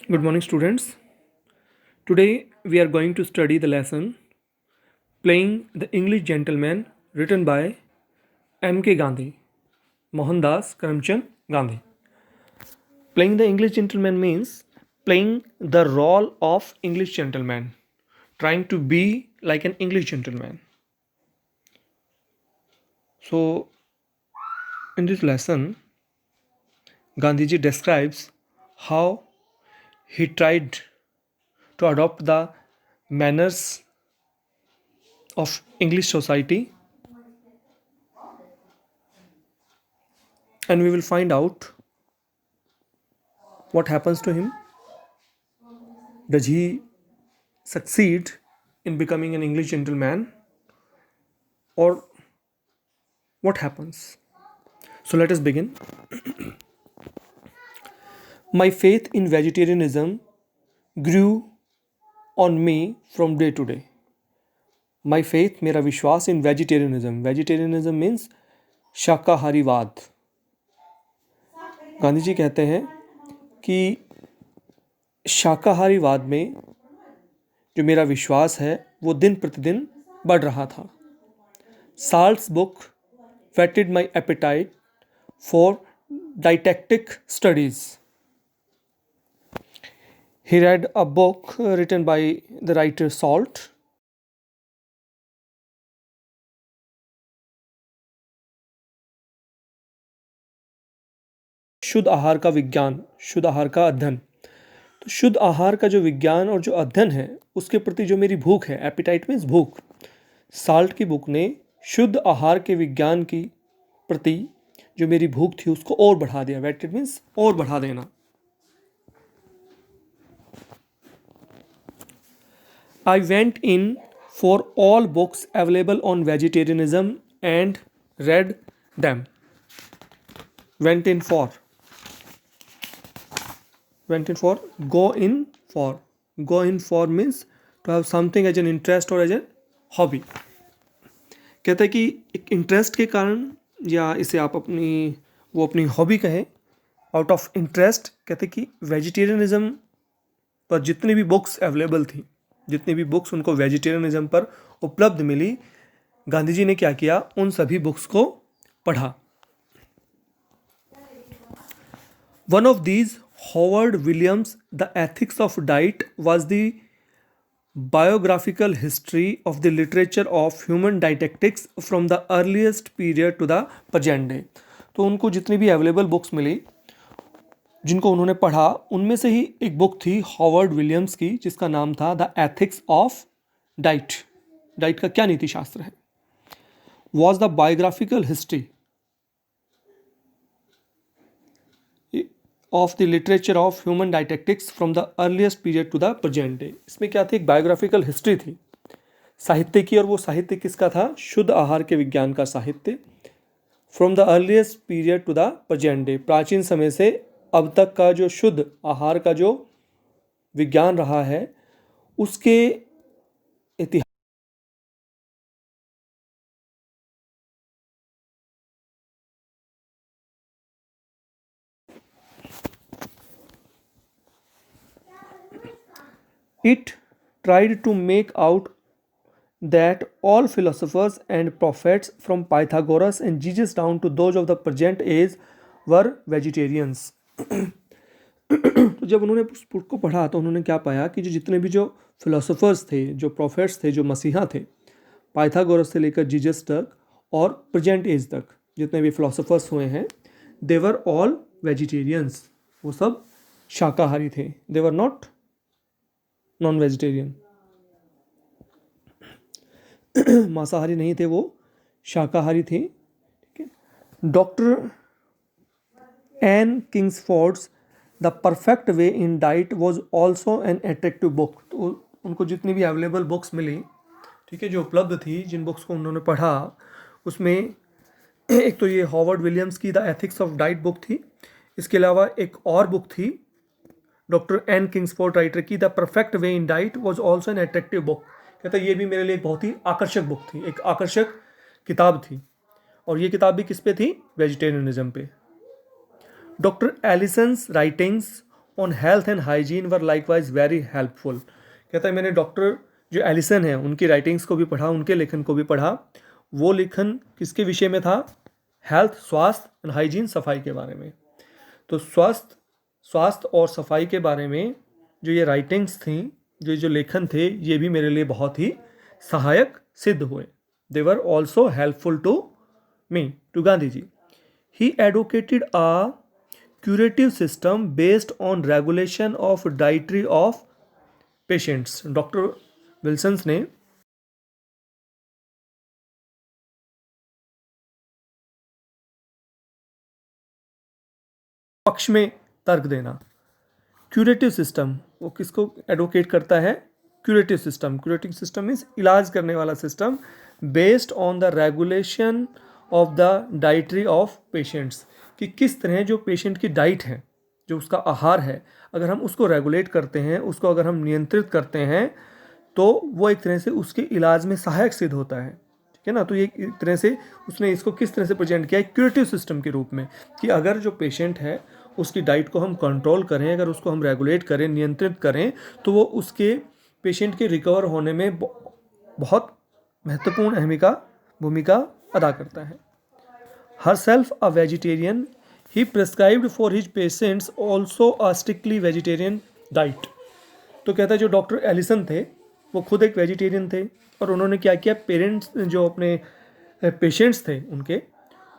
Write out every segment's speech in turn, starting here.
Good morning, students. Today we are going to study the lesson Playing the English Gentleman, written by M.K. Gandhi, Mohandas Karamchand Gandhi. Playing the English Gentleman means playing the role of English gentleman, trying to be like an English gentleman. So, in this lesson, Gandhiji describes how he tried to adopt the manners of English society, and we will find out what happens to him. Does he succeed in becoming an English gentleman, or what happens? So let us begin. My faith in vegetarianism grew on me from day to day. My faith, मेरा विश्वास in vegetarianism. Vegetarianism means शाकाहारीवाद. Gandhi ji कहते हैं कि शाकाहारीवाद में जो मेरा विश्वास है वो दिन प्रतिदिन बढ़ रहा था. Salt's book whetted my appetite for didactic studies. He read a book written by the writer Salt. शुद्ध आहार का विज्ञान, शुद्ध आहार का अध्ययन. तो शुद्ध आहार का जो विज्ञान और जो अध्ययन है उसके प्रति जो मेरी भूख है, एपिटाइट मीन्स भूख, साल्ट की बुक ने शुद्ध आहार के विज्ञान की प्रति जो मेरी भूख थी उसको और बढ़ा दिया. वेटेड मीन्स और बढ़ा देना. I went in for all books available on vegetarianism and read them. Went in for. Went in for. Go in for. Go in for means to have something as an interest or as a hobby. कहता है कि एक interest के कारण, या इसे आप अपनी हॉबी कहें, आउट ऑफ इंटरेस्ट. कहते कि वेजिटेरियनिज्म पर जितनी भी बुक्स अवेलेबल थी, जितनी भी बुक्स उनको वेजिटेरियनिज्म पर उपलब्ध मिली, गांधी जी ने क्या किया, उन सभी बुक्स को पढ़ा. One of these, Howard Williams the ethics of diet, was the biographical history of the literature of human dietetics from the earliest period to the present day. तो उनको जितनी भी अवेलेबल बुक्स मिली जिनको उन्होंने पढ़ा, उनमें से ही एक बुक थी हॉवर्ड विलियम्स की जिसका नाम था the ethics of diet. Diet का क्या नीति शास्त्र है. Was the biographical history of the literature of human dietetics from the earliest period to the present day. इसमें क्या थी, एक बायोग्राफिकल हिस्ट्री थी साहित्य की, और वो साहित्य किसका था, शुद्ध आहार के विज्ञान का साहित्य. From the earliest period to the present day, प्राचीन समय से अब तक का जो शुद्ध आहार का जो विज्ञान रहा है उसके इतिहास. It tried to make out that all philosophers and prophets from Pythagoras and Jesus down to those of the present age were vegetarians. तो जब उन्होंने उस बुक को पढ़ा तो उन्होंने क्या पाया कि जो जितने भी जो फिलोसोफर्स थे, जो प्रोफेट्स थे, जो मसीहा थे, पाइथागोरस से लेकर जीसस तक और प्रेजेंट एज तक जितने भी फिलोसोफर्स हुए हैं, दे वर ऑल वेजिटेरियंस. वो सब शाकाहारी थे. They were not non vegetarian. मांसाहारी नहीं थे, वो शाकाहारी थे. ठीक है. Doctor Anna Kingsford's the perfect way in diet was also an attractive book. तो उनको जितनी भी अवेलेबल बुक्स मिली, ठीक है, जो उपलब्ध थी, जिन बुक्स को उन्होंने पढ़ा, उसमें एक तो ये हॉवर्ड विलियम्स की the ethics of diet book थी. इसके अलावा एक और बुक थी डॉक्टर एन किंग्सफोर्ड राइटर की, the perfect way in diet was also an attractive book. कहता ये भी मेरे लिए एक बहुत ही आकर्षक बुक थी, एक आकर्षक किताब थी. और ये किताब भी किस पे थी, वेजिटेरियनिज्म पे. Doctor Allinson's writings on health and hygiene were likewise very helpful. कहता है मैंने डॉक्टर जो एलिसन है उनकी राइटिंग्स को भी पढ़ा, उनके लेखन को भी पढ़ा। वो लेखन किसके विषय में था? हेल्थ, स्वास्थ्य एंड हाइजीन, सफाई के बारे में। तो स्वास्थ्य और सफाई के बारे में जो ये राइटिंग्स थी, जो लेखन थे, ये भी मेरे लिए बहुत ही सहायक सिद्ध हुए। They were also helpful to me, to Gandhi ji. He advocated a curative system based on regulation of dietary of patients. Doctor Wilson's ने पक्ष में तर्क देना। क्यूरेटिव सिस्टम, वो किसको एडवोकेट करता है? Curative system. Curative system means इलाज करने वाला system, based on the regulation of the dietary of patients, कि किस तरह जो पेशेंट की डाइट है, जो उसका आहार है, अगर हम उसको रेगुलेट करते हैं, उसको अगर हम नियंत्रित करते हैं, तो वो एक तरह से उसके इलाज में सहायक सिद्ध होता है। ठीक है ना? तो ये एक तरह से उसने इसको किस तरह से प्रेजेंट किया है? क्यूरेटिव सिस्टम के रूप में, कि अगर जो पेशेंट है उसकी डाइट को हम कंट्रोल करें, अगर उसको हम रेगुलेट करें, नियंत्रित करें, तो वो उसके पेशेंट के रिकवर होने में बहुत महत्वपूर्ण भूमिका अदा करता है। Herself a vegetarian, he prescribed for his patients also a strictly vegetarian diet। तो कहता है जो डॉक्टर एलिसन थे वो खुद एक वेजिटेरियन थे, और उन्होंने क्या किया, जो अपने पेशेंट्स थे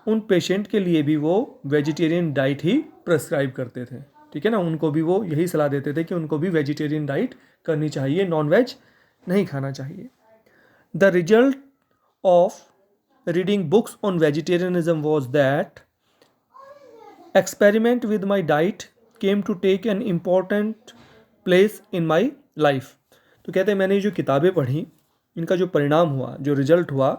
उन पेशेंट के लिए भी वो वेजिटेरियन डाइट ही प्रेस्क्राइब करते थे। ठीक है ना? उनको भी वो यही सलाह देते थे कि उनको भी वेजिटेरियन डाइट करनी चाहिए, नॉन वेज नहीं खाना चाहिए। The result of reading books on vegetarianism was that experiment with my diet came to take an important place in my life। तो कहते हैं मैंने जो किताबें पढ़ी, इनका जो परिणाम हुआ, जो रिजल्ट हुआ,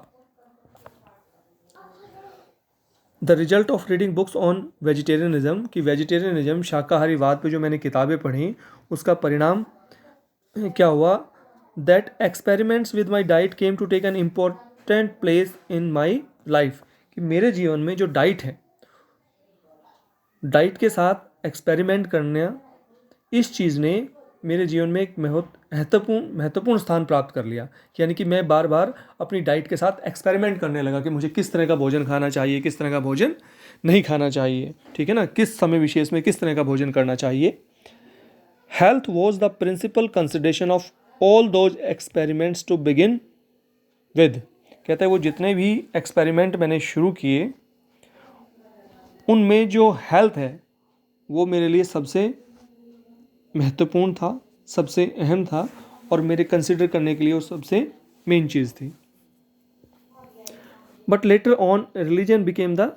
the result of reading books on vegetarianism, कि वेजिटेरियनिज्म, शाकाहारीवाद पे जो मैंने किताबें पढ़ी, उसका परिणाम क्या हुआ? That experiments with my diet came to take an important place in my life, कि मेरे जीवन में जो डाइट है, डाइट के साथ एक्सपेरिमेंट करना, इस चीज़ ने मेरे जीवन में एक महत्वपूर्ण स्थान प्राप्त कर लिया। यानी कि मैं बार बार अपनी डाइट के साथ एक्सपेरिमेंट करने लगा कि मुझे किस तरह का भोजन खाना चाहिए, किस तरह का भोजन नहीं खाना चाहिए। ठीक है ना? किस समय विशेष में किस तरह का भोजन करना चाहिए। Health was the principal consideration of all those experiments to begin with. कहता है वो जितने भी एक्सपेरिमेंट मैंने शुरू किए, उनमें जो हेल्थ है वो मेरे लिए सबसे महत्वपूर्ण था, सबसे अहम था, और मेरे कंसिडर करने के लिए वो सबसे मेन चीज़ थी। But later on religion became the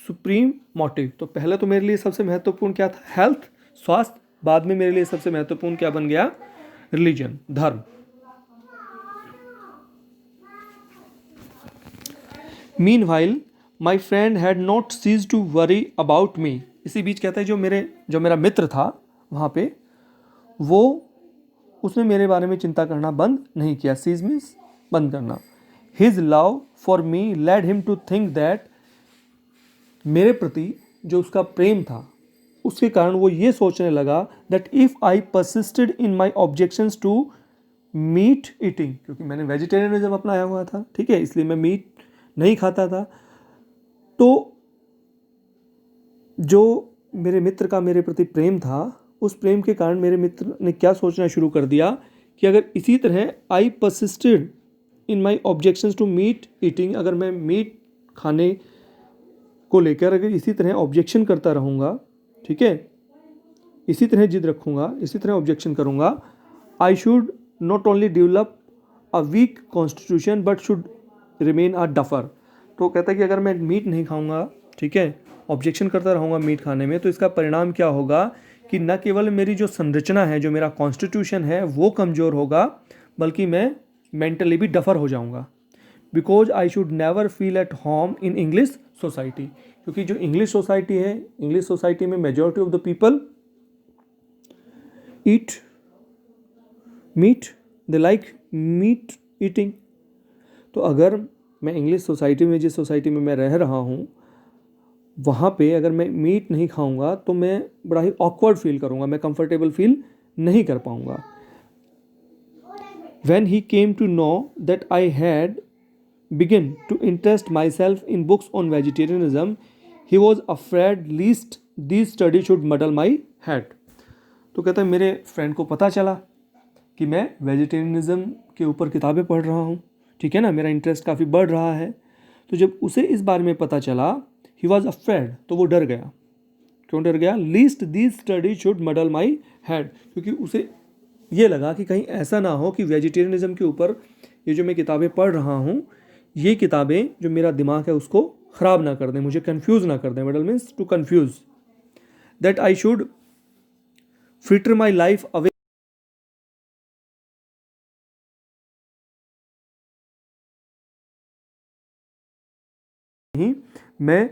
supreme motive. तो पहले तो मेरे लिए सबसे महत्वपूर्ण क्या था? हेल्थ, स्वास्थ्य। बाद में मेरे लिए सबसे महत्वपूर्ण क्या बन गया? रिलीजन, धर्म। Meanwhile my friend had not cease to worry about me. इसी बीच कहता है जो मेरा मित्र था वहाँ पे, वो उसने मेरे बारे में चिंता करना बंद नहीं किया। सीज मीन्स बंद करना। His love for me led him to think that, मेरे प्रति जो उसका प्रेम था उसके कारण वो ये सोचने लगा that if I persisted in my objections to meat eating, क्योंकि मैंने वेजिटेरियनिज्म अपनाया हुआ था, ठीक है, इसलिए मैं मीट नहीं खाता था। तो जो मेरे मित्र का मेरे प्रति प्रेम था, उस प्रेम के कारण मेरे मित्र ने क्या सोचना शुरू कर दिया कि अगर इसी तरह I persisted in my objections to meat eating, अगर मैं मीट खाने को लेकर अगर इसी तरह ऑब्जेक्शन करता रहूँगा, ठीक है, इसी तरह जिद रखूँगा, इसी तरह ऑब्जेक्शन करूँगा, I should not only develop a weak constitution but should remain a duffer. तो कहता है कि अगर मैं मीट नहीं खाऊंगा, ठीक है, ऑब्जेक्शन करता रहूँगा मीट खाने में, तो इसका परिणाम क्या होगा कि न केवल मेरी जो संरचना है, जो मेरा कॉन्स्टिट्यूशन है वो कमज़ोर होगा, बल्कि मैं मेंटली भी डफर हो जाऊँगा। Because I should never feel at home in English society, क्योंकि जो इंग्लिश सोसाइटी है, इंग्लिश सोसाइटी में majority of the people eat meat, they like meat eating. तो अगर मैं इंग्लिश सोसाइटी में, जिस सोसाइटी में मैं रह रहा हूँ, वहाँ पे अगर मैं मीट नहीं खाऊंगा तो मैं बड़ा ही ऑकवर्ड फील करूँगा, मैं कंफर्टेबल फील नहीं कर पाऊँगा. When he came to know that I had begun to interest myself in books on vegetarianism, he was afraid least these studies should muddle my head. तो कहता है मेरे फ्रेंड को पता चला कि मैं वेजिटेरियनिज्म के ऊपर किताबें पढ़ रहा हूँ, ठीक है ना, मेरा इंटरेस्ट काफ़ी बढ़ रहा है. तो जब उसे इस बारे में पता चला, ही वॉज अफ्रेड, तो वो डर गया. क्यों डर गया? Lest these study should muddle my head, क्योंकि उसे ये लगा कि कहीं ऐसा ना हो कि वेजिटेरियनिज्म के ऊपर ये जो मैं किताबें पढ़ रहा हूँ, ये किताबें जो मेरा दिमाग है उसको ख़राब ना कर दें, मुझे कन्फ्यूज़ ना कर दें. Muddle means to confuse. That I should fritter my life away, मैं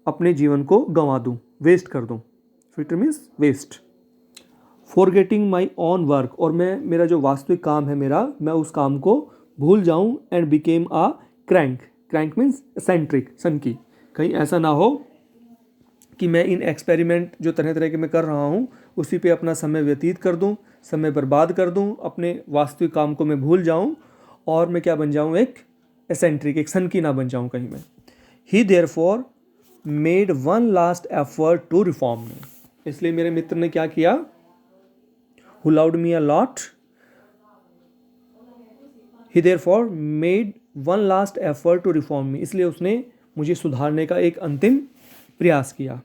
अपने जीवन को गंवा दूं, वेस्ट कर दूं. Fritter means waste. Forgetting my own work, और मैं मेरा जो वास्तविक काम है मेरा, मैं उस काम को भूल जाऊं. And became a crank. Crank means centric, सनकी. कहीं ऐसा ना हो कि मैं इन एक्सपेरिमेंट जो तरह तरह के मैं कर रहा हूँ उसी पे अपना समय व्यतीत कर दूँ, समय बर्बाद कर दूँ, अपने वास्तविक काम को मैं भूल जाऊँ और मैं क्या बन जाऊँ, एक एसेंट्रिक, एक सनकी ना बन जाऊँ कहीं मैं. He therefore made one last effort to reform me. इसलिए मेरे मित्र ने क्या किया? Who loved me a lot, he therefore made one last effort to reform me. इसलिए उसने मुझे सुधारने का एक अंतिम प्रयास किया.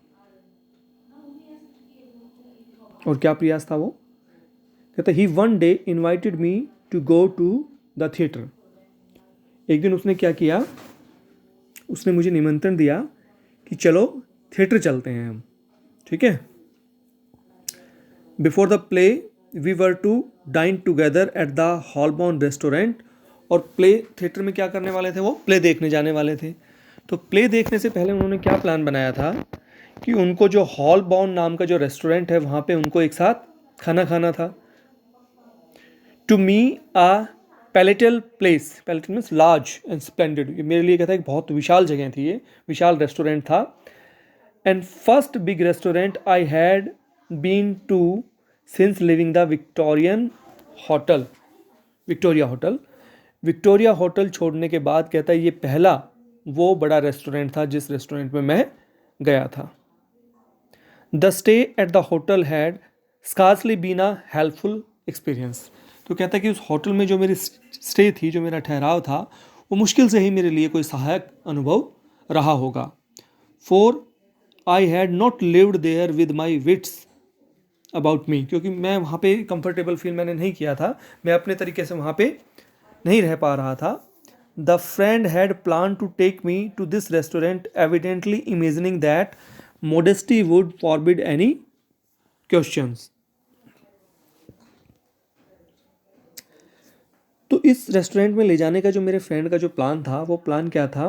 और क्या प्रयास था वो? कहते he one day invited me to go to the theatre. एक दिन उसने क्या किया? उसने मुझे निमंत्रण दिया कि चलो थिएटर चलते हैं हम, ठीक है. Before the play we were to dine together at the Holborn restaurant. और प्ले, थिएटर में क्या करने वाले थे? वो प्ले देखने जाने वाले थे. तो प्ले देखने से पहले उन्होंने क्या प्लान बनाया था कि उनको जो हॉल बाउंड नाम का जो रेस्टोरेंट है वहाँ पे उनको एक साथ खाना खाना था. To me a palatial place, palatial means large and splendid. ये मेरे लिए कहता है एक बहुत विशाल जगह थी, ये विशाल रेस्टोरेंट था. And first big restaurant I had been to since leaving the Victorian hotel, Victoria hotel. Victoria hotel छोड़ने के बाद कहता है ये पहला वो बड़ा रेस्टोरेंट था जिस रेस्टोरेंट में मैं गया था. The stay at the hotel had scarcely been a helpful experience. तो कहता है कि उस होटल में जो मेरी स्टे थी, जो मेरा ठहराव था, वो मुश्किल से ही मेरे लिए कोई सहायक अनुभव रहा होगा. For I had not lived there with my wits about me, क्योंकि मैं वहाँ पे कंफर्टेबल फील मैंने नहीं किया था, मैं अपने तरीके से वहाँ पे नहीं रह पा रहा था. The friend had plan to take me to this restaurant evidently imagining that modesty would forbid any questions. तो इस रेस्टोरेंट में ले जाने का जो मेरे फ्रेंड का जो प्लान था, वो प्लान क्या था?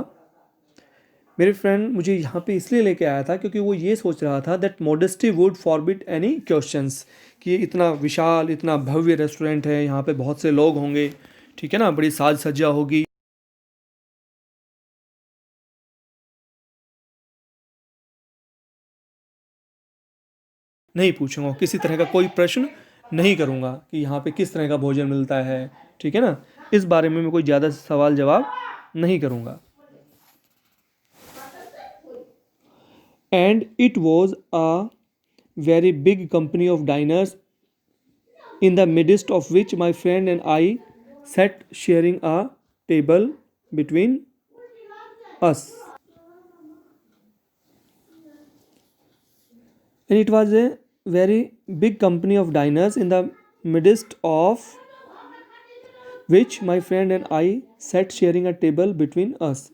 मेरे फ्रेंड मुझे यहाँ पे इसलिए लेके आया था क्योंकि वो ये सोच रहा था that modesty would forbid any questions, कि इतना विशाल, इतना भव्य रेस्टोरेंट है, यहाँ पे बहुत से लोग होंगे, ठीक है ना, बड़ी साज सज्जा होगी, नहीं पूछूंगा, किसी तरह का कोई प्रश्न नहीं करूँगा कि यहाँ पे किस तरह का भोजन मिलता है, ठीक है ना, इस बारे में मैं कोई ज़्यादा सवाल जवाब नहीं करूँगा. And it was a very big company of diners in the midst of which my friend and I sat sharing a table between us. And it was a very big company of diners in the midst of which my friend and I sat sharing a table between us.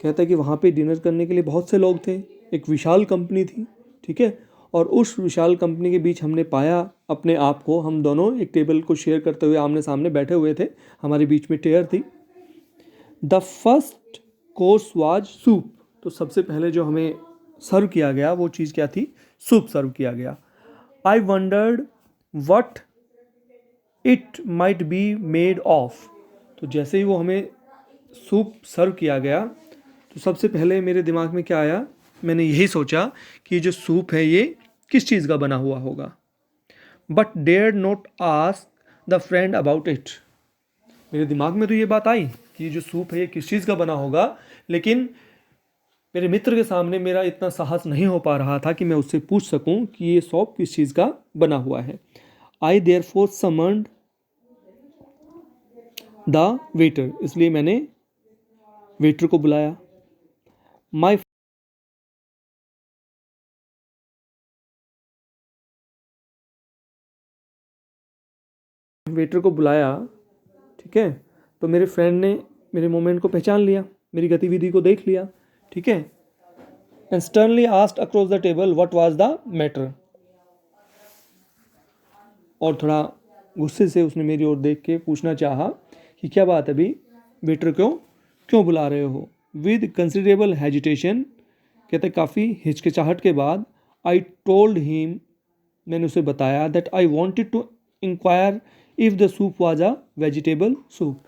कहता है कि वहाँ पे dinner करने के लिए बहुत से लोग थे, एक विशाल कंपनी थी, ठीक है, और उस विशाल कंपनी के बीच हमने पाया अपने आप को, हम दोनों एक टेबल को शेयर करते हुए आमने सामने बैठे हुए थे, हमारे बीच में चेयर थी. The first course was soup. तो सबसे पहले जो हमें सर्व किया गया वो चीज़ क्या थी? सूप सर्व किया गया. आई wandered what it might be made of. तो जैसे ही वो हमें सूप सर्व किया गया तो सबसे पहले मेरे दिमाग में क्या आया मैंने यही सोचा कि जो सूप है ये किस चीज़ का बना हुआ होगा, but dare not ask the friend about it. मेरे दिमाग में तो ये बात आई कि जो सूप है ये किस चीज़ का बना होगा, लेकिन मेरे मित्र के सामने मेरा इतना साहस नहीं हो पा रहा था कि मैं उससे पूछ सकूं कि ये सूप किस चीज़ का बना हुआ है। I therefore summoned the waiter, इसलिए मैंने वेटर को बुलाया। माई वेटर को बुलाया, ठीक है, तो मेरे फ्रेंड ने मेरे मोमेंट को पहचान लिया, मेरी गतिविधि को देख लिया, ठीक है, and sternly asked across the table what was the matter. और थोड़ा गुस्से से उसने मेरी ओर देख के पूछना चाहा कि क्या बात है अभी, वेटर क्यों क्यों बुला रहे हो। विद कंसिडरेबल हेजिटेशन, कहते काफ़ी हिचकिचाहट के बाद, आई टोल्ड हिम, मैंने उसे बताया that I wanted to inquire if the soup was a vegetable soup.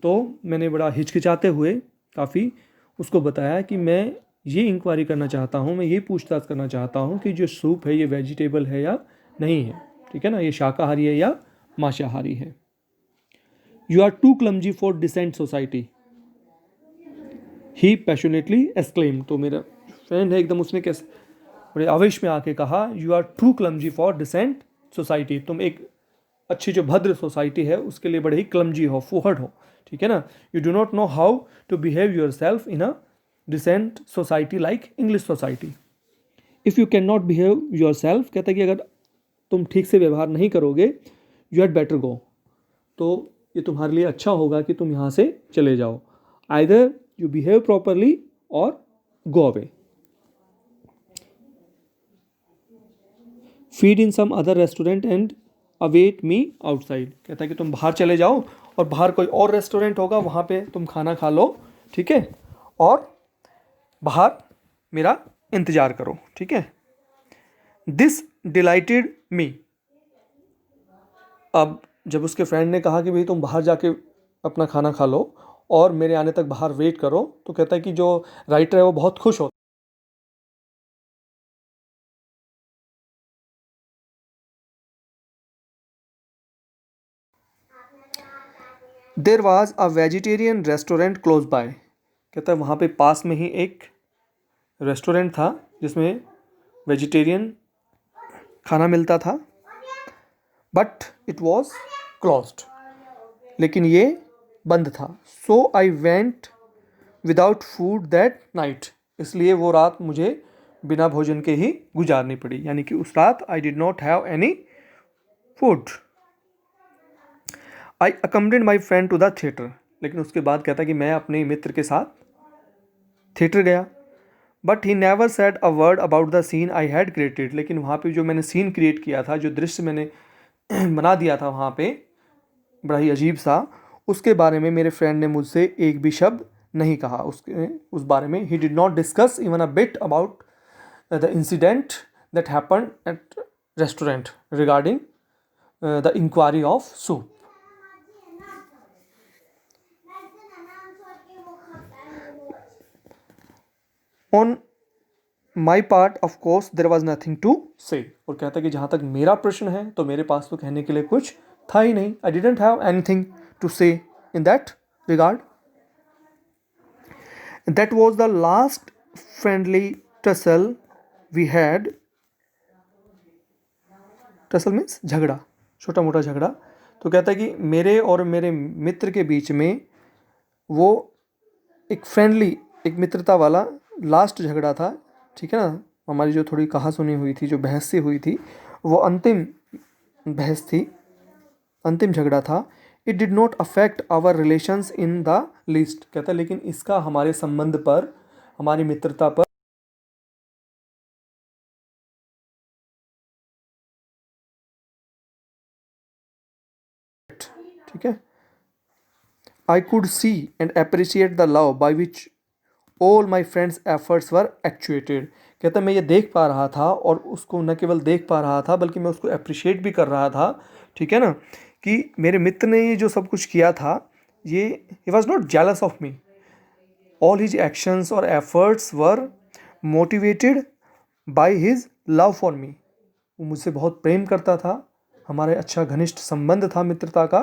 तो मैंने बड़ा हिचकिचाते हुए काफ़ी उसको बताया कि मैं ये इंक्वायरी करना चाहता हूँ, मैं ये पूछताछ करना चाहता हूँ कि जो सूप है ये वेजिटेबल है या नहीं है, ठीक है ना, ये शाकाहारी है या मांसाहारी है। You are too clumsy for decent society, he passionately exclaim. तो मेरा फ्रेंड है एकदम, उसने कैसे बड़े आवेश में आके कहा, you are too clumsy for decent society, तुम एक अच्छी जो भद्र सोसाइटी है उसके लिए बड़े ही क्लमजी हो, फूहड़ हो, ठीक है ना। You do not know how to behave yourself in a decent society like English society. If you can not behave yourself, कहता है कि अगर तुम ठीक से व्यवहार नहीं करोगे, यू हैड बेटर गो, तो ये तुम्हारे लिए अच्छा होगा कि तुम यहाँ से चले जाओ। आइदर यू बिहेव प्रॉपरली और go away. Feed in some other restaurant and await me outside, कहता है कि तुम बाहर चले जाओ और बाहर कोई और रेस्टोरेंट होगा वहाँ पे तुम खाना खा लो, ठीक है, और बाहर मेरा इंतज़ार करो, ठीक है। दिस डिलाइटेड मी, अब जब उसके फ्रेंड ने कहा कि भाई तुम बाहर जाके अपना खाना खा लो और मेरे आने तक बाहर वेट करो, तो कहता है कि जो राइटर है वो बहुत खुश होता है। There was a vegetarian restaurant close by, कहता है वहाँ पे पास में ही एक रेस्टोरेंट था जिसमें वेजिटेरियन खाना मिलता था, बट इट वॉज क्लोज्ड, लेकिन ये बंद था। So I went without food that night, इसलिए वो रात मुझे बिना भोजन के ही गुजारनी पड़ी, यानी कि उस रात I did not have any food. I accompanied my friend to the theatre, लेकिन उसके बाद कहता कि मैं अपने मित्र के साथ थिएटर गया। But he never said a word about the scene I had created, लेकिन वहाँ पे जो मैंने सीन क्रिएट किया था, जो दृश्य मैंने बना दिया था वहाँ पे बड़ा ही अजीब सा, उसके बारे में मेरे फ्रेंड ने मुझसे एक भी शब्द नहीं कहा। उस बारे में he did not discuss even a bit about the incident that happen at restaurant regarding the inquiry of soup. On my part of course there was nothing to say, और कहता है कि जहाँ तक मेरा प्रश्न है तो मेरे पास तो कहने के लिए कुछ था ही नहीं। I didn't have anything to say in that regard. That was the last friendly tussle we had. Tussle means झगड़ा, छोटा मोटा झगड़ा। तो कहता है कि मेरे और मेरे मित्र के बीच में वो एक फ्रेंडली, एक मित्रता वाला लास्ट झगड़ा था, ठीक है ना। हमारी जो थोड़ी कहा सुनी हुई थी, जो बहस सी हुई थी, वो अंतिम बहस थी, अंतिम झगड़ा था। It did not affect our relations in the least, कहता है लेकिन इसका हमारे संबंध पर, हमारी मित्रता पर ठीक है। I could see and appreciate the love by which all my friends efforts were actuated, कहता मैं ये देख पा रहा था, और उसको न केवल देख पा रहा था बल्कि मैं उसको अप्रिशिएट भी कर रहा था, ठीक है ना, कि मेरे मित्र ने ये जो सब कुछ किया था, ये he was not jealous of me, all his actions और efforts were motivated by his love for me, वो मुझसे बहुत प्रेम करता था, हमारे अच्छा घनिष्ठ संबंध था मित्रता का,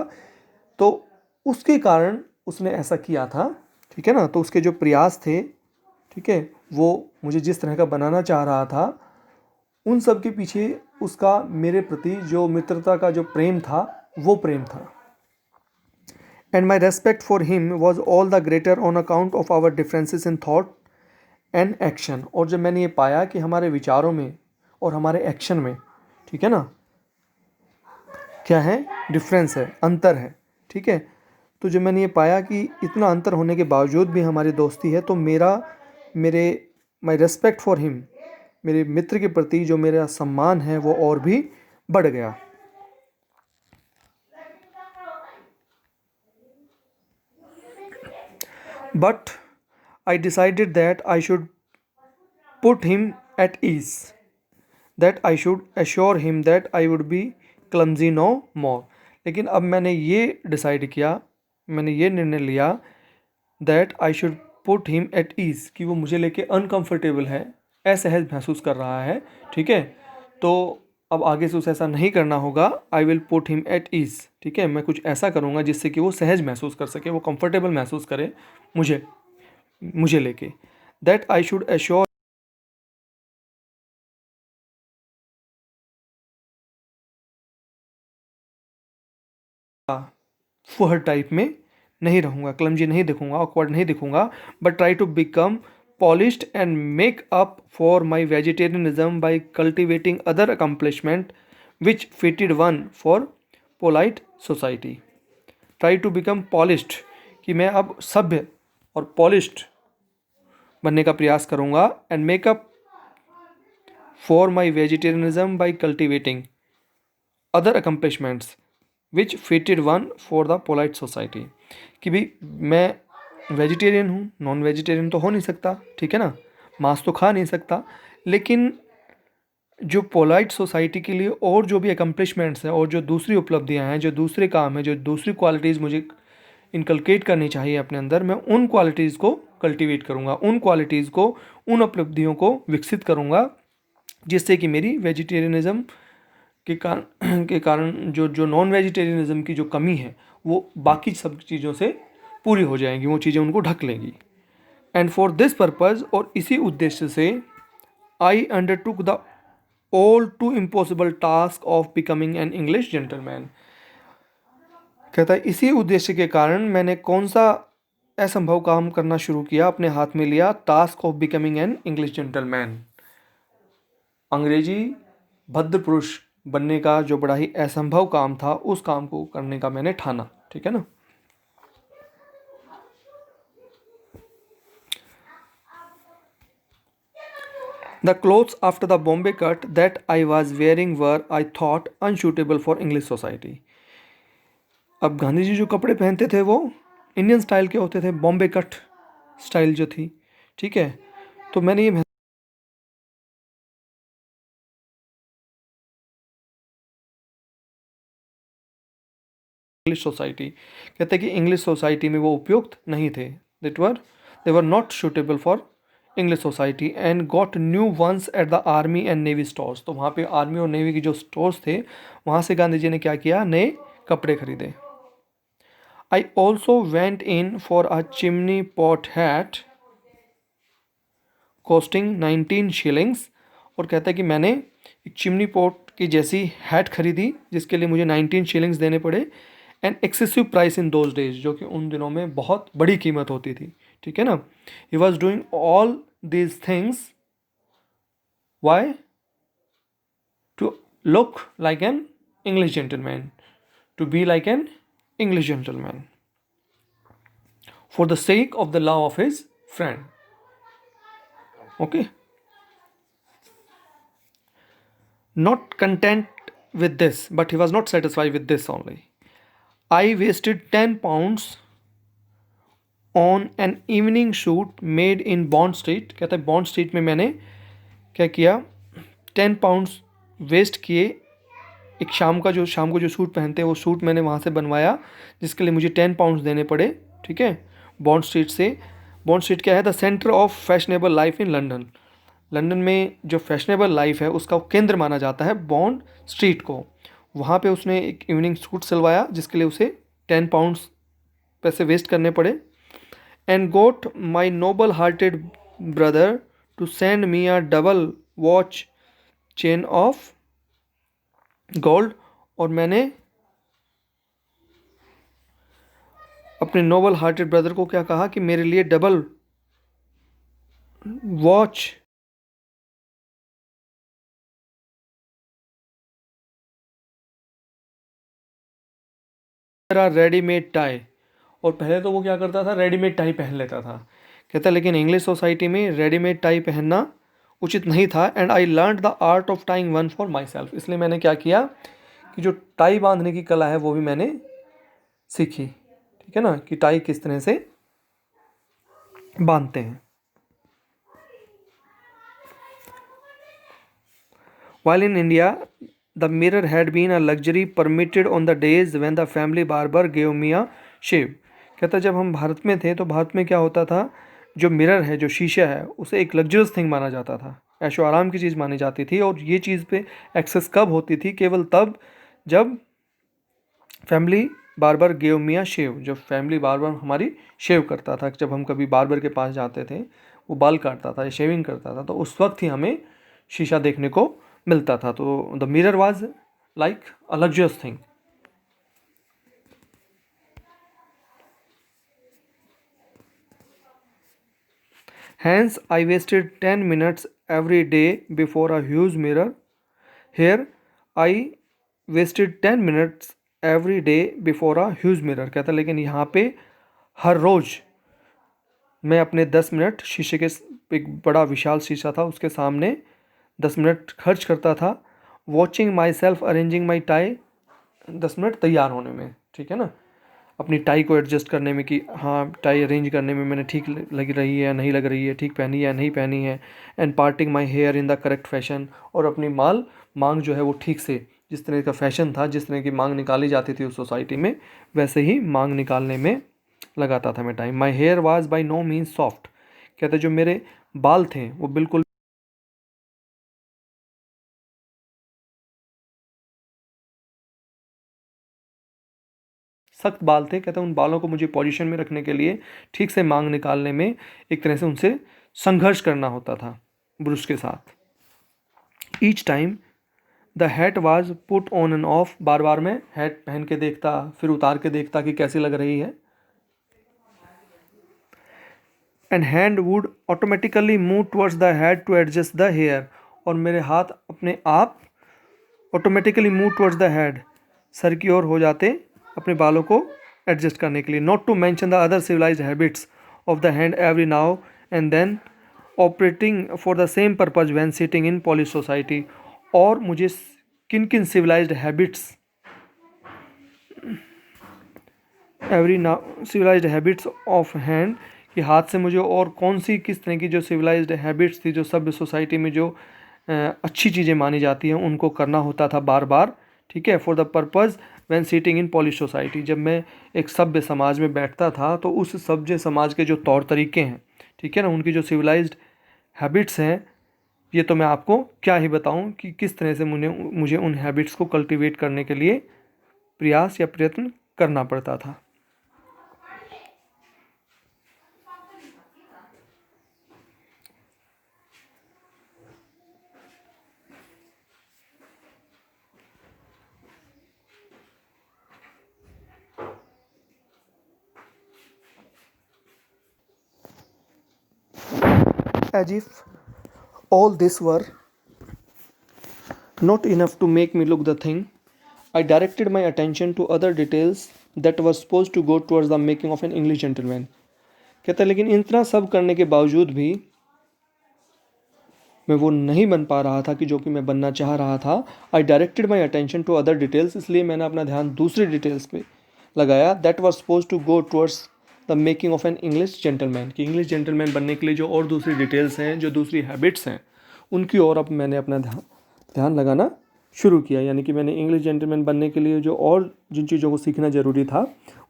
तो उसके कारण उसने ऐसा किया था, ठीक है ना। तो उसके जो प्रयास थे, ठीक है, वो मुझे जिस तरह का बनाना चाह रहा था, उन सब के पीछे उसका मेरे प्रति जो मित्रता का जो प्रेम था वो प्रेम था। And my respect for him was all the greater on account of our differences in thought and action. और जब मैंने ये पाया कि हमारे विचारों में और हमारे एक्शन में, ठीक है ना, क्या है, डिफरेंस है, अंतर है, ठीक है, तो जब मैंने ये पाया कि इतना अंतर होने के बावजूद भी हमारी दोस्ती है, तो माई रेस्पेक्ट फॉर हिम, मेरे मित्र के प्रति जो मेरा सम्मान है वो और भी बढ़ गया। But I decided that I should put him at ease, that I should assure him that I would be clumsy no more. लेकिन अब मैंने ये डिसाइड किया, मैंने ये निर्णय लिया that I should put him at ease, कि वो मुझे लेके अनकंफर्टेबल है, असहज महसूस कर रहा है, ठीक है, तो अब आगे से उसे ऐसा नहीं करना होगा। I will put him at ease, ठीक है, मैं कुछ ऐसा करूँगा जिससे कि वो सहज महसूस कर सके, वो कंफर्टेबल महसूस करे मुझे लेके। दैट आई शुड एश्योर फुहर टाइप में नहीं रहूँगा, क्लमजी नहीं दिखूंगा, ऑकवर्ड नहीं दिखूंगा, but try to become polished and make up for my vegetarianism by cultivating other accomplishment which fitted one for polite society. Try to become polished, कि मैं अब सभ्य और पॉलिश्ड बनने का प्रयास करूँगा, and make up for my vegetarianism by cultivating other accomplishments which fitted one for the polite society, कि भाई मैं वेजिटेरियन हूँ, नॉन वेजिटेरियन तो हो नहीं सकता, ठीक है ना, मांस तो खा नहीं सकता, लेकिन जो पोलाइट सोसाइटी के लिए और जो भी अकम्पलिशमेंट्स हैं और जो दूसरी उपलब्धियाँ हैं, जो दूसरे काम हैं, जो दूसरी क्वालिटीज़ मुझे इनकलकेट करनी चाहिए अपने अंदर, मैं उन क्वालिटीज़ को कल्टीवेट करूँगा, उन क्वालिटीज़ को, उन उपलब्धियों को विकसित करूँगा, जिससे कि मेरी वेजिटेरियनिज़म के कारण जो नॉन वेजिटेरियनिज्म की जो कमी है वो बाकी सब चीज़ों से पूरी हो जाएंगी, वो चीज़ें उनको ढक लेंगी। एंड फॉर दिस पर्पज़, और इसी उद्देश्य से, I undertook the all too impossible task of becoming an English gentleman. कहता है इसी उद्देश्य के कारण मैंने कौन सा असंभव काम करना शुरू किया, अपने हाथ में लिया, task of becoming an English gentleman, अंग्रेजी भद्र पुरुष बनने का जो बड़ा ही असंभव काम था, उस काम को करने का मैंने ठाना, ठीक है ना। The clothes after the Bombay cut that I was wearing were I thought unsuitable for English society. अब गांधी जी जो कपड़े पहनते थे वो इंडियन स्टाइल के होते थे, बॉम्बे कट स्टाइल जो थी, ठीक है, तो मैंने ये इंग्लिश सोसाइटी, कहते हैं कि इंग्लिश सोसाइटी में वो उपयुक्त नहीं थे, they were not suitable for English society, and got new ones at the Army and Navy Stores. तो वहाँ पे आर्मी और नेवी की जो स्टोर्स थे, वहाँ से गांधी जी ने क्या किया, नए कपड़े खरीदे। I also went in for a chimney pot hat costing 19 shillings, और कहता है कि मैंने एक चिमनी पॉट की जैसी हैट खरीदी जिसके लिए मुझे 19 शिलिंग्स देने पड़े, an excessive price in those days, जो कि उन दिनों में बहुत बड़ी कीमत होती थी, ठीक है ना। He was doing all these things why, to look like an English gentleman, to be like an English gentleman, for the sake of the love of his friend. Okay, not content with this, but he was not satisfied with this only. I wasted 10 pounds on an evening shoot made in Bond Street। कहता है bond street में मैंने क्या किया, 10 pounds waste किए, एक शाम को जो सूट पहनते हैं वो सूट मैंने वहाँ से बनवाया, जिसके लिए मुझे 10 पाउंड्स देने पड़े, ठीक है, बॉन्ड स्ट्रीट से। बॉन्ड स्ट्रीट क्या है, the centre of fashionable life in London, London में जो फैशनेबल लाइफ है उसका केंद्र माना जाता है बॉन्ड स्ट्रीट को। वहाँ पे उसने एक इवनिंग सूट सिलवाया जिसके लिए उसे 10 पाउंड्स पैसे वेस्ट करने पड़े। And got my noble hearted brother to send me a double watch chain of gold, और मैंने अपने नोबल हार्टेड ब्रदर को क्या कहा कि मेरे लिए डबल वॉच रेडीमेड टाई। और पहले तो वो क्या करता था, रेडीमेड टाई पहन लेता था। कहता लेकिन इंग्लिश सोसाइटी में रेडीमेड टाई पहनना उचित नहीं था। And I learn the art of tying one for my self, इसलिए मैंने क्या किया कि जो टाई बांधने की कला है वो भी मैंने सीखी। ठीक है ना, कि टाई किस तरह से बांधते हैं। While in India, the mirror had been a luxury permitted on the days when the family barber gave me a shave. कहता जब हम भारत में थे तो भारत में क्या होता था, जो मिरर है, जो शीशा है, उसे एक लग्जरियस थिंग माना जाता था, ऐशो आराम की चीज़ मानी जाती थी। और ये चीज़ पे एक्सेस कब होती थी, केवल तब जब फैमिली बार्बर गेव मी अ शेव, जब फैमिली बार्बर हमारी शेव करता था। जब हम कभी बार्बर के पास जाते थे, वो बाल काटता था या शेविंग करता था, तो उस वक्त ही हमें शीशा देखने को मिलता था। तो the mirror was like a luxurious thing. Hence, I wasted 10 minutes every day before a huge mirror. Here, I wasted 10 minutes every day before a huge mirror. कहता लेकिन यहाँ पे हर रोज़ मैं अपने 10 मिनट शीशे के, एक बड़ा विशाल शीशा था उसके सामने 10 मिनट खर्च करता था। Watching my self arranging my tie, 10 minute तैयार होने में, ठीक है ना, अपनी टाई को एडजस्ट करने में कि हाँ टाई अरेंज करने में मैंने ठीक लग रही है या नहीं लग रही है, ठीक पहनी है या नहीं पहनी है। And parting my hair in the correct fashion, और अपनी मांग जो है वो ठीक से, जिस तरह का फैशन था, जिस तरह की मांग निकाली जाती थी उस सोसाइटी में, वैसे ही मांग निकालने में लगाता था मैं time. My hair was by no means soft, कहते जो मेरे बाल थे वो बिल्कुल सख्त बाल थे। कहते उन बालों को मुझे पोजीशन में रखने के लिए, ठीक से मांग निकालने में एक तरह से उनसे संघर्ष करना होता था ब्रश के साथ। Each time the hat was put on and off, बार बार मैं हैट पहन के देखता, फिर उतार के देखता कि कैसी लग रही है। And hand would automatically move towards the head to adjust the hair, और मेरे हाथ अपने आप automatically move towards the head, सर की ओर हो जाते अपने बालों को एडजस्ट करने के लिए। Not to mention the other civilised habits of the hand every now and then operating for the same purpose when sitting in polish society. और मुझे किन किन civilised habits, every now civilised habits of hand, कि हाथ से मुझे और कौन सी किस तरह की जो सिविलाइज्ड हैबिट्स थी, जो सभ्य सोसाइटी में जो अच्छी चीज़ें मानी जाती हैं, उनको करना होता था बार बार। ठीक है, for the purpose when seating in polish society, जब मैं एक सभ्य समाज में बैठता था तो उस सभ्य समाज के जो तौर तरीके हैं, ठीक है ना, उनकी जो सिविलाइज्ड हैबिट्स हैं, ये तो मैं आपको क्या ही बताऊं कि किस तरह से मुझे उन हैबिट्स को कल्टीवेट करने के लिए प्रयास या प्रयत्न करना पड़ता था। As if all this were not enough to make me look the thing, I directed my attention to other details that were supposed to go towards the making of an English gentleman. कहता है लेकिन इतना सब करने के बावजूद भी मैं वो नहीं बन पा रहा था कि जो कि मैं बनना चाह रहा था। I directed my attention to other details, इसलिए मैंने अपना ध्यान दूसरी डिटेल्स पे लगाया। That was suppose to go towards the making of an English gentleman, कि इंग्लिश जेंटलमैन बनने के लिए जो और दूसरी डिटेल्स हैं, जो दूसरी हैबिट्स हैं, उनकी ओर अब मैंने अपना ध्यान लगाना शुरू किया। यानी कि मैंने इंग्लिश जेंटलमैन बनने के लिए जो और जिन चीज़ों को सीखना ज़रूरी था,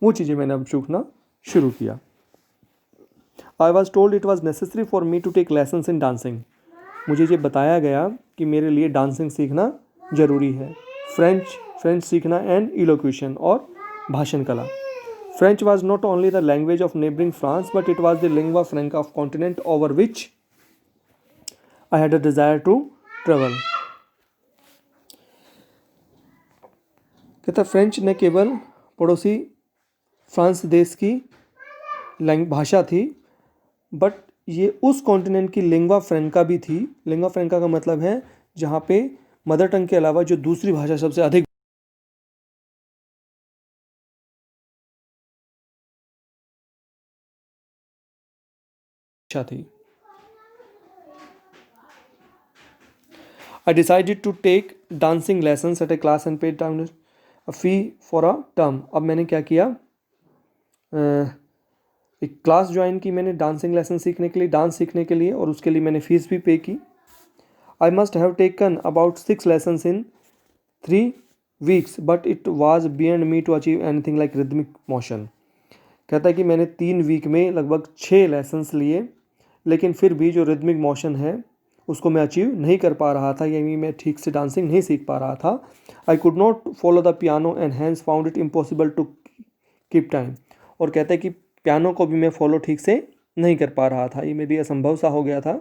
वो चीज़ें मैंने अब सीखना शुरू किया। I was told it was necessary for me to take lessons in dancing, मुझे ये बताया गया कि मेरे लिए डांसिंग सीखना ज़रूरी है। फ्रेंच सीखना एंड इलोक्यूशन और भाषण कला। French was not only the language of neighboring France, but it was the lingua franca of continent over which I had a desire to travel. कहता फ्रेंच न केवल पड़ोसी फ्रांस देश की भाषा थी, बट ये उस कॉन्टिनेंट की लिंग्वा फ्रेंका भी थी। लिंग्वा फ्रेंका का मतलब है जहाँ पे मदर टंग के अलावा जो दूसरी भाषा सबसे अधिक थी। I decided to take dancing lessons at a class and paid down a fee for a term. अब मैंने क्या किया, एक क्लास ज्वाइन की मैंने डांसिंग लेसन सीखने के लिए, डांस सीखने के लिए, और उसके लिए मैंने फ़ीस भी पे की। I must have taken about 6 lessons in 3 weeks, but it was beyond me to achieve anything like rhythmic motion. कहता है कि मैंने 3 वीक में लगभग 6 लेसन्स लिए, लेकिन फिर भी जो रिदमिक मोशन है उसको मैं अचीव नहीं कर पा रहा था, यानी मैं ठीक से डांसिंग नहीं सीख पा रहा था। I could not follow the piano and hence found it impossible to keep time. और कहता है कि पियानो को भी मैं फॉलो ठीक से नहीं कर पा रहा था, ये मेरे लिए असंभव सा हो गया था।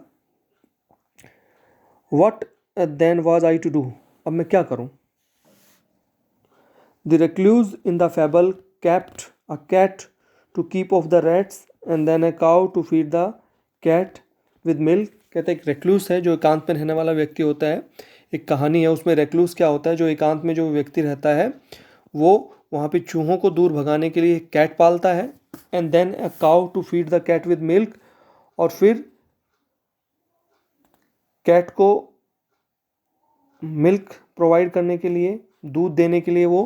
What then was I to do, अब मैं क्या करूँ। The recluse in the fable kept a cat to keep off the rats and then a cow to feed the cat with milk. कहते हैं एक रेक्लूस है जो एकांत में रहने वाला व्यक्ति होता है। एक कहानी है उसमें रेक्लूस क्या होता है, जो एकांत में जो व्यक्ति रहता है वो वहाँ पे चूहों को दूर भगाने के लिए कैट पालता है, and then a cow to feed the cat with milk, और फिर कैट को मिल्क प्रोवाइड करने के लिए, दूध देने के लिए वो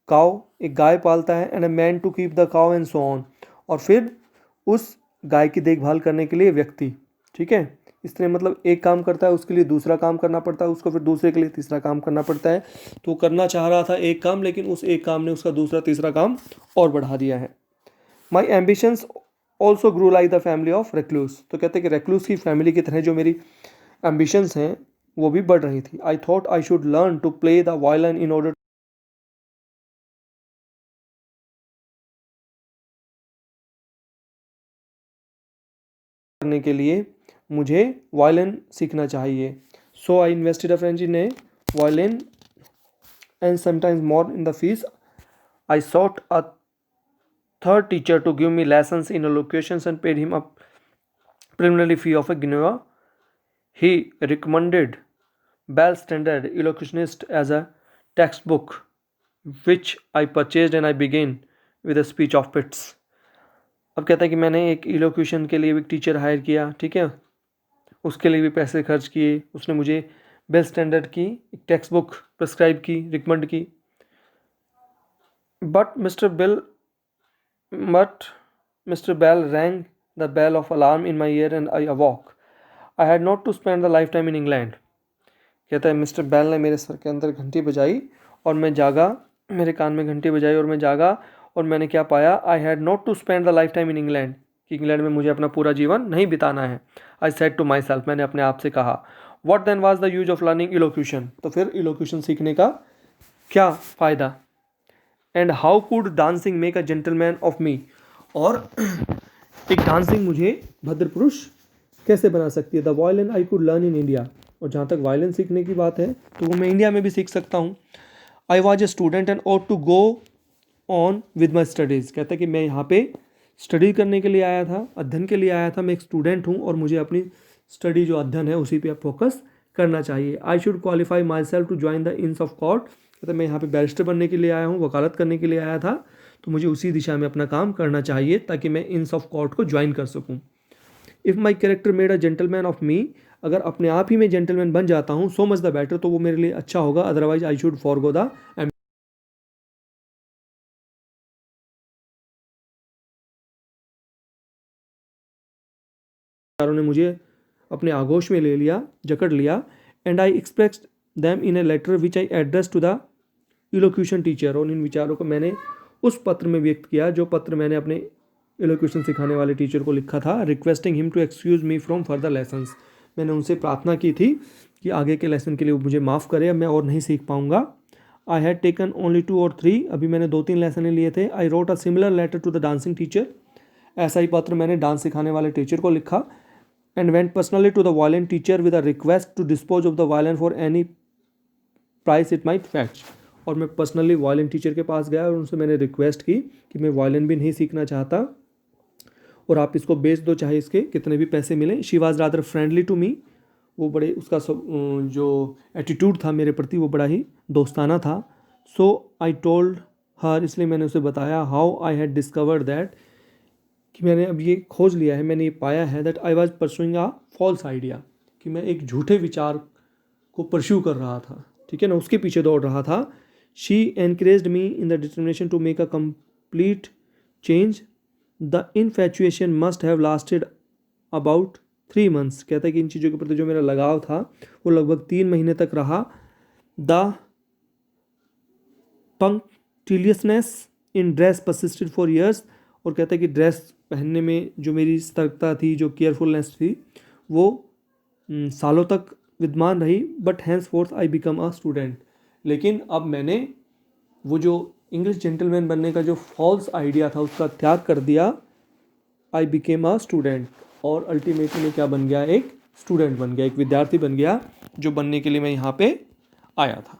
काउ एक गाय पालता है, and a man to keep the cow and so on, और फिर उस गाय की देखभाल करने के लिए व्यक्ति। ठीक है, इस तरह मतलब एक काम करता है उसके लिए दूसरा काम करना पड़ता है उसको, फिर दूसरे के लिए तीसरा काम करना पड़ता है। तो करना चाह रहा था एक काम, लेकिन उस एक काम ने उसका दूसरा तीसरा काम और बढ़ा दिया है। My ambitions also grew like the family of recluse. तो कहते हैं कि रेक्लूस की फैमिली की तरह जो मेरी एम्बिशंस हैं वो भी बढ़ रही थी। I thought I should learn to play the violin in order करने के लिए मुझे वायलिन सीखना चाहिए। So I invested a French in a violin and sometimes more in the fees. I sought a third teacher to give me lessons in elocutions and paid him a preliminary fee of a guinea. He recommended Bell Standard Elocutionist as a textbook, which I purchased and I began with a speech of Pitts. अब कहता है कि मैंने एक इलोक्यूशन के लिए भी teacher higher किया, ठीक है, उसके लिए भी पैसे खर्च किए। उसने मुझे बेल स्टैंडर्ड की एक टेक्स्ट बुक प्रिस्क्राइब की, रिकमेंड की। But Mr. Bell rang the bell of alarm in my ear and I awoke. I had not to spend the lifetime in England. कहता है मिस्टर बेल ने मेरे sir के अंदर घंटी बजाई और मैं जागा, मेरे कान में घंटी बजाई और मैं जागा, और मैंने क्या पाया, I had not to spend the life time in England, कि इंग्लैंड में मुझे अपना पूरा जीवन नहीं बिताना है। I said to myself, मैंने अपने आप से कहा। What then was the use of learning elocution, तो फिर इलोक्यूशन सीखने का क्या फ़ायदा। And how could dancing make a gentleman of me, और एक डांसिंग मुझे भद्र पुरुष कैसे बना सकती है। The violin I could learn in India, और जहाँ तक वायलिन सीखने की बात है तो वो मैं इंडिया में भी सीख सकता हूँ। I was a student and ought to go on with my studies. कहता है कि मैं यहाँ पे स्टडी करने के लिए आया था, अध्ययन के लिए आया था, मैं एक स्टूडेंट हूँ और मुझे अपनी स्टडी जो अध्ययन है उसी पे फोकस करना चाहिए। I should qualify myself to join the inns of court. कहता है मैं यहाँ पे बैरिस्टर बनने के लिए आया हूँ, वकालत करने के लिए आया था, तो मुझे उसी दिशा में अपना काम करना चाहिए ताकि मैं इंस ऑफ कोर्ट को ज्वाइन कर सकूँ। If my character made a gentleman of मी, अगर अपने आप ही मैं जेंटलमैन बन जाता हूँ, सो मच द बेटर, तो वो मेरे लिए अच्छा होगा। Otherwise I should forgo the ने मुझे अपने आगोश में ले लिया, जकड़ लिया। And I expressed them in a letter which I address to the elocution teacher, और इन विचारों को मैंने उस पत्र में व्यक्त किया जो पत्र मैंने अपने इलोक्यूशन सिखाने वाले टीचर को लिखा था। Requesting him to excuse me from further lessons, मैंने उनसे प्रार्थना की थी कि आगे के लेसन के लिए वो मुझे माफ़ करे, अब मैं और नहीं सीख पाऊँगा। आई हैड टेकन ओनली 2 और 3, अभी मैंने 2-3 लेसन लिए थे। I wrote a similar letter to the dancing teacher, ऐसा ही पत्र मैंने डांस सिखाने वाले टीचर को लिखा। And went personally to the violin teacher with a request to dispose of the violin for any price it might fetch. और मैं पर्सनली वायलिन टीचर के पास गया और उनसे मैंने रिक्वेस्ट की कि मैं वायलिन भी नहीं सीखना चाहता और आप इसको बेच दो, चाहे इसके कितने भी पैसे मिलें। She was rather friendly to me, वो बड़े उसका जो एटीट्यूड था मेरे प्रति वो बड़ा ही दोस्ताना था। सो आई टोल्ड हर, इसलिए मैंने उसे बताया how I had discovered that, कि मैंने अब ये खोज लिया है, मैंने ये पाया है that I was pursuing a false idea, कि मैं एक झूठे विचार को परस्यू कर रहा था, ठीक है ना, उसके पीछे दौड़ रहा था। She encouraged me in the determination to make a complete change. The infatuation must have lasted about 3 months। कहता है कि इन चीज़ों के प्रति जो मेरा लगाव था वो लगभग 3 महीने तक रहा। The punctiliousness in dress persisted for years, और कहता है कि ड्रेस पहनने में जो मेरी सतर्कता थी, जो केयरफुलनेस थी, वो सालों तक विद्यमान रही। But henceforth I become a student, लेकिन अब मैंने वो जो इंग्लिश जेंटलमैन बनने का जो फॉल्स आइडिया था उसका त्याग कर दिया। आई बिकेम अ स्टूडेंट, और अल्टीमेटली मैं क्या बन गया, एक स्टूडेंट बन गया, एक विद्यार्थी बन गया, जो बनने के लिए मैं यहाँ पे आया था।